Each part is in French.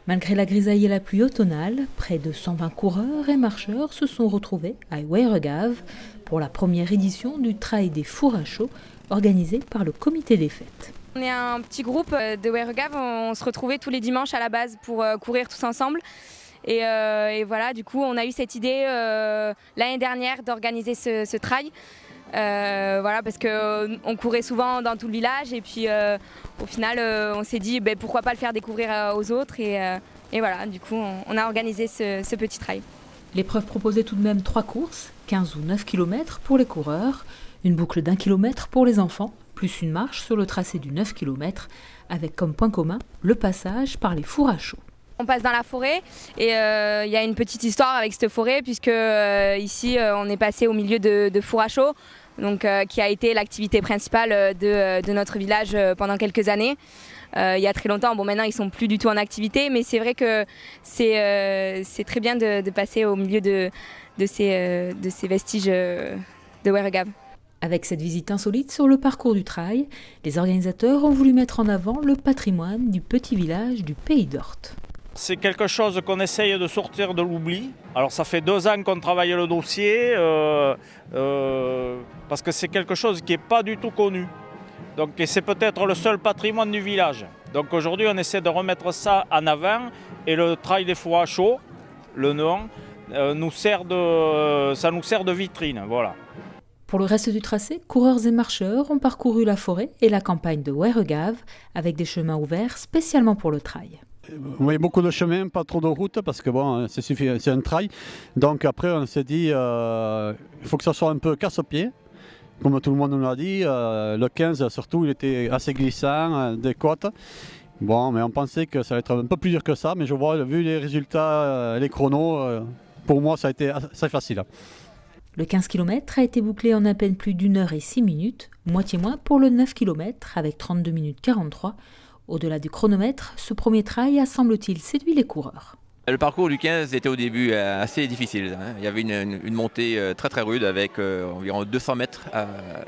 Malgré la grisaille et la pluie automnale, près de 120 coureurs et marcheurs se sont retrouvés à Weregave pour la première édition du Trail des Fours à Chaud organisé par le comité des fêtes. On est un petit groupe de Weregave, on se retrouvait tous les dimanches à la base pour courir tous ensemble. Et voilà, du coup, on a eu cette idée l'année dernière d'organiser ce trail. Voilà, parce qu'on courait souvent dans tout le village et puis au final on s'est dit pourquoi pas le faire découvrir aux autres et voilà, du coup on a organisé ce petit trail. L'épreuve proposait tout de même 3 courses, 15 ou 9 km pour les coureurs, une boucle d'1 km pour les enfants, plus une marche sur le tracé du 9 km avec comme point commun le passage par les fours à chaud. On passe dans la forêt et il y a une petite histoire avec cette forêt puisque ici on est passé au milieu de fours à chaud, donc, qui a été l'activité principale de notre village pendant quelques années. Il y a très longtemps, bon maintenant ils sont plus du tout en activité, mais c'est vrai que c'est très bien de passer au milieu de ces vestiges de Weregave. Avec cette visite insolite sur le parcours du trail, les organisateurs ont voulu mettre en avant le patrimoine du petit village du Pays d'Orthe. C'est quelque chose qu'on essaye de sortir de l'oubli. Alors ça fait 2 ans qu'on travaille le dossier, parce que c'est quelque chose qui n'est pas du tout connu. Donc, et c'est peut-être le seul patrimoine du village. Donc aujourd'hui on essaie de remettre ça en avant et le Trail des Fours à Chaud, le nom, ça nous sert de vitrine. Voilà. Pour le reste du tracé, coureurs et marcheurs ont parcouru la forêt et la campagne de Weregave avec des chemins ouverts spécialement pour le trail. Oui, beaucoup de chemins, pas trop de route parce que bon, c'est un trail. Donc après on s'est dit il faut que ça soit un peu casse-pied. Comme tout le monde nous l'a dit, le 15 surtout il était assez glissant, des côtes. Bon, mais on pensait que ça allait être un peu plus dur que ça, mais je vois, vu les résultats, les chronos, pour moi ça a été assez facile. Le 15 km a été bouclé en à peine plus d'1 heure et 6 minutes, moitié moins pour le 9 km avec 32 minutes 43. Au-delà du chronomètre, ce premier trail a semble-t-il séduit les coureurs. Le parcours du 15 était au début assez difficile. Il y avait une montée très très rude avec environ 200 mètres,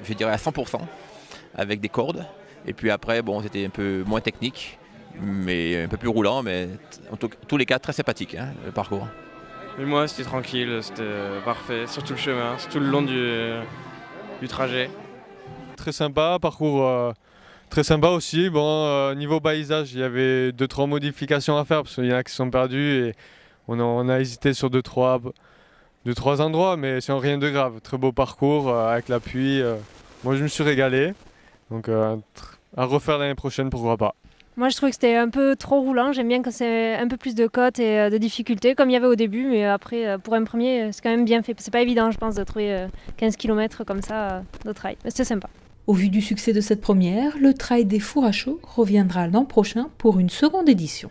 je dirais à 100%, avec des cordes. Et puis après, bon, c'était un peu moins technique, mais un peu plus roulant, mais en tous les cas très sympathique le parcours. Mais moi c'était tranquille, c'était parfait, sur tout le chemin, sur tout le long du trajet. Très sympa, parcours très sympa aussi. Bon, niveau balisage, il y avait 2-3 modifications à faire parce qu'il y en a qui sont perdus et on a hésité sur 2-3 endroits, mais c'est rien de grave. Très beau parcours avec la pluie. Moi je me suis régalé, donc à refaire l'année prochaine, pourquoi pas. Moi je trouve que c'était un peu trop roulant, j'aime bien quand c'est un peu plus de côtes et de difficultés comme il y avait au début, mais après pour un premier c'est quand même bien fait. C'est pas évident je pense de trouver 15 km comme ça de trail, mais c'était sympa. Au vu du succès de cette première, le Trail des Fours à Chaud reviendra l'an prochain pour une seconde édition.